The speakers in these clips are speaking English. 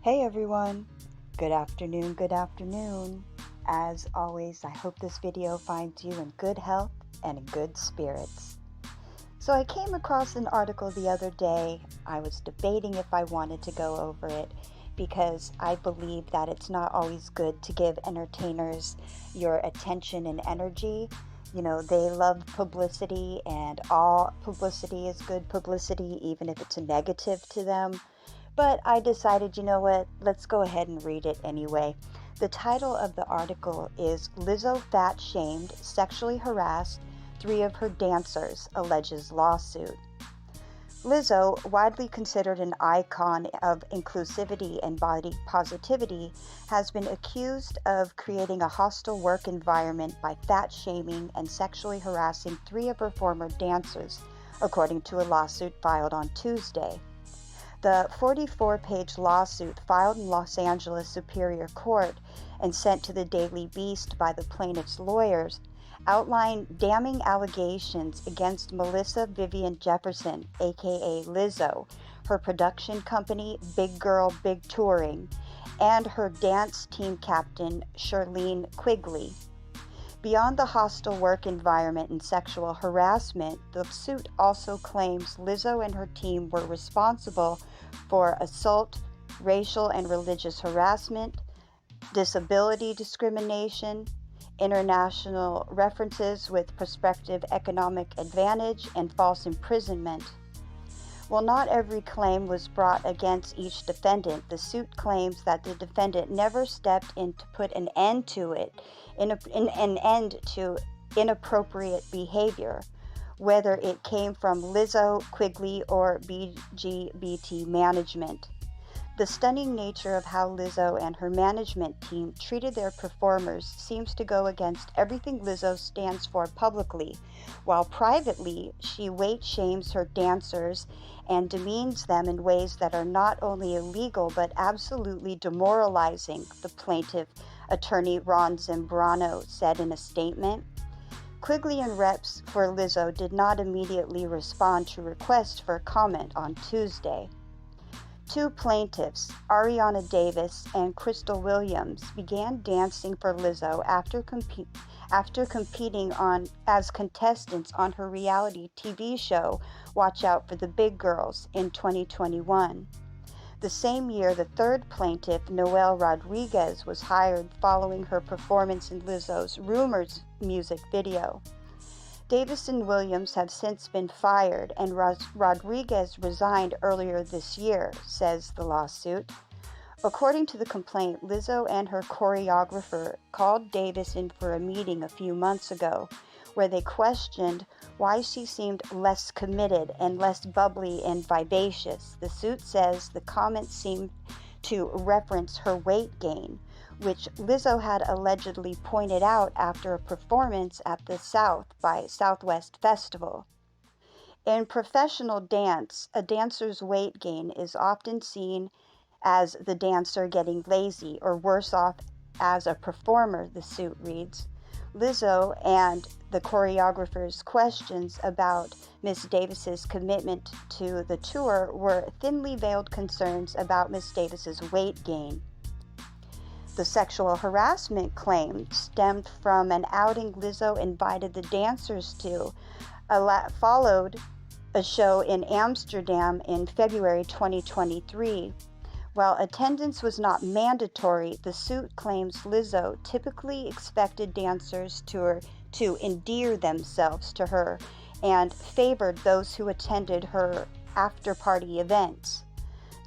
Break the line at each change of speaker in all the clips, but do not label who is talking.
Hey everyone, good afternoon, good afternoon. As always, I hope this video finds you in good health and in good spirits. So I came across an article the other day. I was debating if I wanted to go over it because I believe that it's not always good to give entertainers your attention and energy. You know, they love publicity and all publicity is good publicity, even if it's a negative to them. But I decided, you know what, let's go ahead and read it anyway. The title of the article is Lizzo Fat Shamed, Sexually Harassed, Three of Her Dancers, Alleges Lawsuit. Lizzo, widely considered an icon of inclusivity and body positivity, has been accused of creating a hostile work environment by fat shaming and sexually harassing three of her former dancers, according to a lawsuit filed on Tuesday. The 44-page lawsuit filed in Los Angeles Superior Court and sent to the Daily Beast by the plaintiff's lawyers outlined damning allegations against Melissa Vivian Jefferson, aka Lizzo, her production company Big Girl Big Touring, and her dance team captain Shirlene Quigley. Beyond the hostile work environment and sexual harassment, the suit also claims Lizzo and her team were responsible for assault, racial and religious harassment, disability discrimination, international references with prospective economic advantage, and false imprisonment. While not every claim was brought against each defendant, the suit claims that the defendant never stepped in to put an end to inappropriate behavior, whether it came from Lizzo, Quigley, or BGBT management. The stunning nature of how Lizzo and her management team treated their performers seems to go against everything Lizzo stands for publicly, while privately she weight shames her dancers and demeans them in ways that are not only illegal but absolutely demoralizing, the plaintiff attorney Ron Zambrano said in a statement. Quigley and reps for Lizzo did not immediately respond to requests for comment on Tuesday. Two plaintiffs, Ariana Davis and Crystal Williams, began dancing for Lizzo after competing as contestants on her reality TV show Watch Out for the Big Girls in 2021. The same year, the third plaintiff, Noelle Rodriguez, was hired following her performance in Lizzo's Rumors music video. Davis and Williams have since been fired, and Rodriguez resigned earlier this year, says the lawsuit. According to the complaint, Lizzo and her choreographer called Davis in for a meeting a few months ago, where they questioned why she seemed less committed and less bubbly and vivacious. The suit says the comments seemed to reference her weight gain, which Lizzo had allegedly pointed out after a performance at the South by Southwest Festival. In professional dance, a dancer's weight gain is often seen as the dancer getting lazy or worse off as a performer, the suit reads. Lizzo and the choreographer's questions about Miss Davis's commitment to the tour were thinly veiled concerns about Miss Davis's weight gain. The sexual harassment claim stemmed from an outing Lizzo invited the dancers to, followed a show in Amsterdam in February 2023. While attendance was not mandatory, the suit claims Lizzo typically expected dancers to endear themselves to her and favored those who attended her after-party events.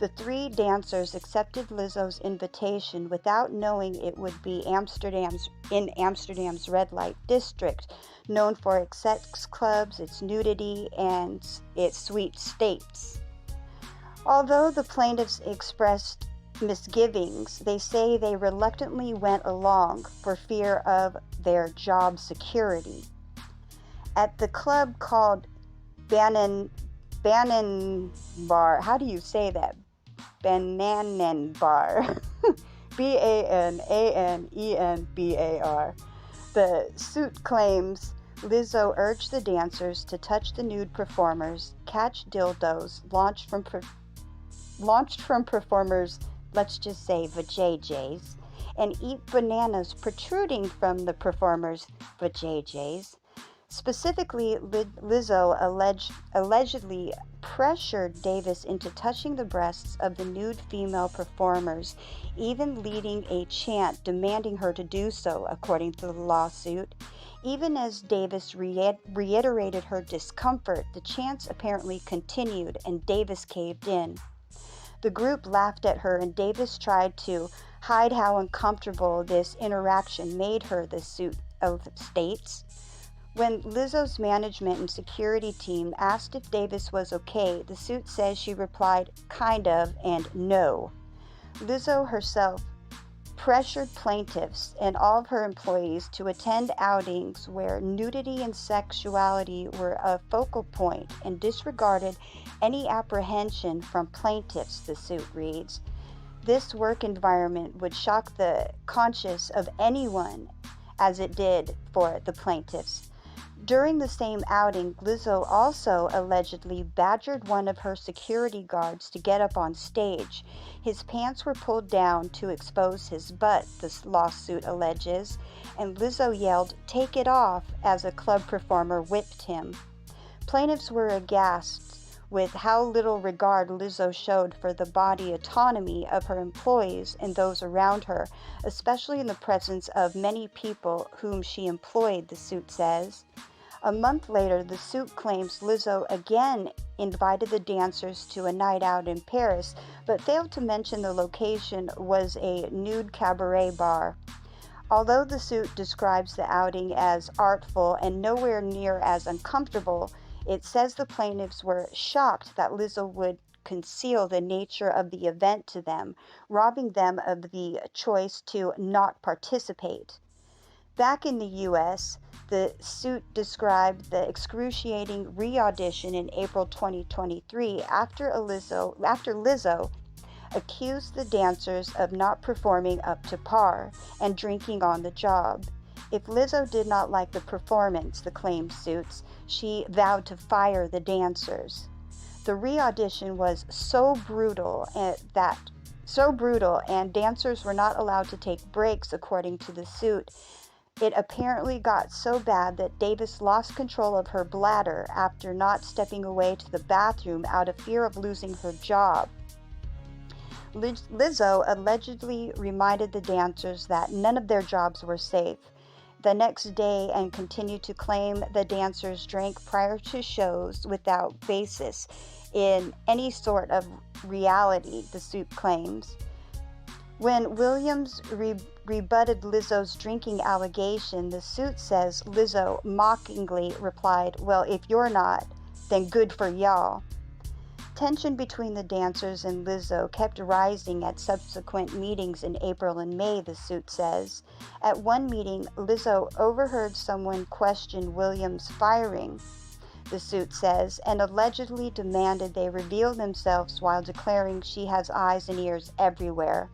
The three dancers accepted Lizzo's invitation without knowing it would be in Amsterdam's red light district, known for its sex clubs, its nudity, and its sweet states. Although the plaintiffs expressed misgivings, they say they reluctantly went along for fear of their job security. At the club called Banan Bar, how do you say that? Bananen Bar. Bananenbar. The suit claims Lizzo urged the dancers to touch the nude performers, catch dildos launched from performers' let's just say vajayjays, and eat bananas protruding from the performers' vajayjays. Specifically, Lizzo allegedly pressured Davis into touching the breasts of the nude female performers, even leading a chant demanding her to do so, according to the lawsuit. Even as Davis reiterated her discomfort, the chants apparently continued and Davis caved in. The group laughed at her, and Davis tried to hide how uncomfortable this interaction made her, the suit states. When Lizzo's management and security team asked if Davis was okay, the suit says she replied, kind of, and no. Lizzo herself pressured plaintiffs and all of her employees to attend outings where nudity and sexuality were a focal point and disregarded any apprehension from plaintiffs, the suit reads. This work environment would shock the conscience of anyone, as it did for the plaintiffs. During the same outing, Lizzo also allegedly badgered one of her security guards to get up on stage. His pants were pulled down to expose his butt, this lawsuit alleges, and Lizzo yelled, "Take it off," as a club performer whipped him. Plaintiffs were aghast with how little regard Lizzo showed for the body autonomy of her employees and those around her, especially in the presence of many people whom she employed, the suit says. A month later, the suit claims Lizzo again invited the dancers to a night out in Paris, but failed to mention the location was a nude cabaret bar. Although the suit describes the outing as artful and nowhere near as uncomfortable, it says the plaintiffs were shocked that Lizzo would conceal the nature of the event to them, robbing them of the choice to not participate. Back in the U.S., the suit described the excruciating re-audition in April 2023 after Lizzo accused the dancers of not performing up to par and drinking on the job. If Lizzo did not like the performance, the claim suits, she vowed to fire the dancers. The re-audition was so brutal and dancers were not allowed to take breaks, according to the suit. It apparently got so bad that Davis lost control of her bladder after not stepping away to the bathroom out of fear of losing her job. Lizzo allegedly reminded the dancers that none of their jobs were safe the next day and continued to claim the dancers drank prior to shows without basis in any sort of reality, the suit claims. When Williams rebutted Lizzo's drinking allegation, the suit says Lizzo mockingly replied, "Well, if you're not, then good for y'all." Tension between the dancers and Lizzo kept rising at subsequent meetings in April and May, the suit says. At one meeting, Lizzo overheard someone question Williams' firing, the suit says, and allegedly demanded they reveal themselves while declaring she has eyes and ears everywhere.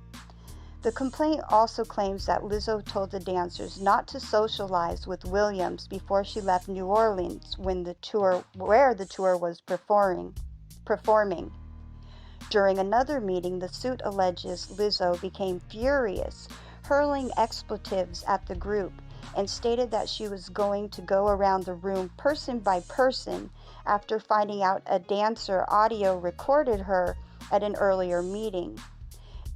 The complaint also claims that Lizzo told the dancers not to socialize with Williams before she left New Orleans where the tour was performing. During another meeting, the suit alleges Lizzo became furious, hurling expletives at the group, and stated that she was going to go around the room person by person after finding out a dancer audio recorded her at an earlier meeting.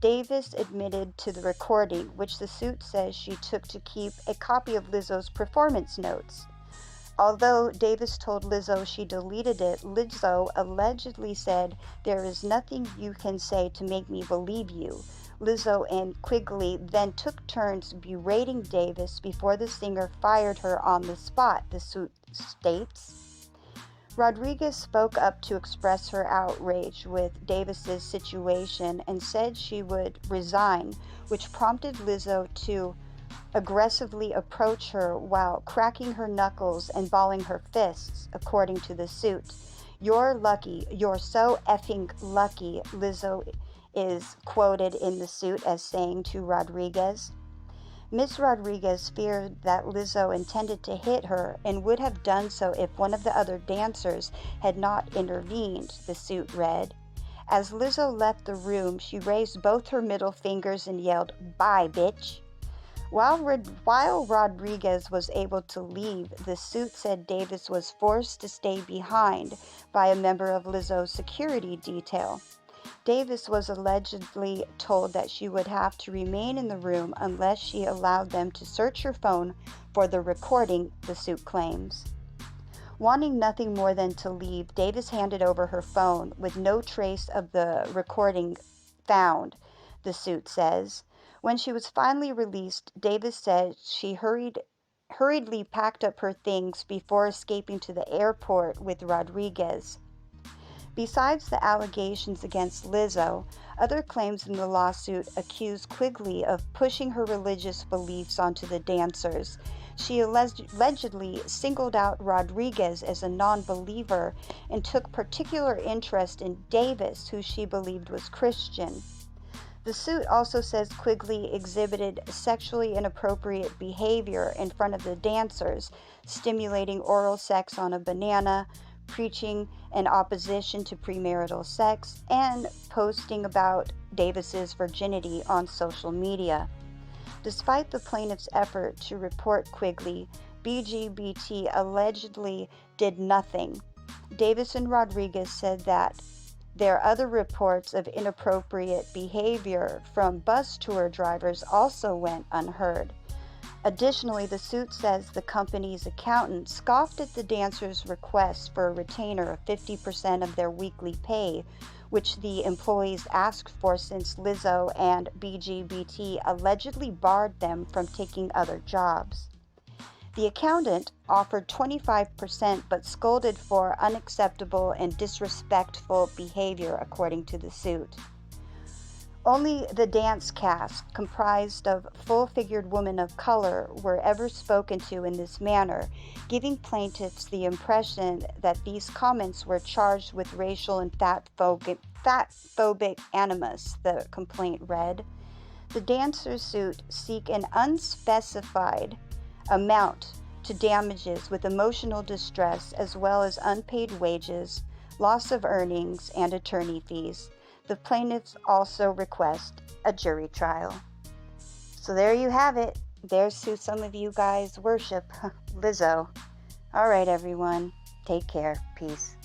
Davis admitted to the recording, which the suit says she took to keep a copy of Lizzo's performance notes. Although Davis told Lizzo she deleted it, Lizzo allegedly said, "There is nothing you can say to make me believe you." Lizzo and Quigley then took turns berating Davis before the singer fired her on the spot, the suit states. Rodriguez spoke up to express her outrage with Davis's situation and said she would resign, which prompted Lizzo to aggressively approach her while cracking her knuckles and balling her fists, according to the suit. "You're lucky. You're so effing lucky," Lizzo is quoted in the suit as saying to Rodriguez. Miss Rodriguez feared that Lizzo intended to hit her and would have done so if one of the other dancers had not intervened, the suit read. As Lizzo left the room, she raised both her middle fingers and yelled, "Bye, bitch." While Rodriguez was able to leave, the suit said Davis was forced to stay behind by a member of Lizzo's security detail. Davis was allegedly told that she would have to remain in the room unless she allowed them to search her phone for the recording, the suit claims. Wanting nothing more than to leave, Davis handed over her phone with no trace of the recording found, the suit says. When she was finally released, Davis said she hurriedly packed up her things before escaping to the airport with Rodriguez. Besides the allegations against Lizzo, other claims in the lawsuit accuse Quigley of pushing her religious beliefs onto the dancers. She allegedly singled out Rodriguez as a non-believer and took particular interest in Davis, who she believed was Christian. The suit also says Quigley exhibited sexually inappropriate behavior in front of the dancers, stimulating oral sex on a banana, preaching in opposition to premarital sex, and posting about Davis's virginity on social media. Despite the plaintiff's effort to report Quigley, BGBT allegedly did nothing. Davis and Rodriguez said that their other reports of inappropriate behavior from bus tour drivers also went unheard. Additionally, the suit says the company's accountant scoffed at the dancers' request for a retainer of 50% of their weekly pay, which the employees asked for since Lizzo and BGBT allegedly barred them from taking other jobs. The accountant offered 25% but scolded for unacceptable and disrespectful behavior, according to the suit. Only the dance cast, comprised of full-figured women of color, were ever spoken to in this manner, giving plaintiffs the impression that these comments were charged with racial and fat-phobic animus, the complaint read. The dancers' suit seek an unspecified amount to damages with emotional distress as well as unpaid wages, loss of earnings, and attorney fees. The plaintiffs also request a jury trial. So there you have it. There's who some of you guys worship, Lizzo. All right, everyone. Take care. Peace.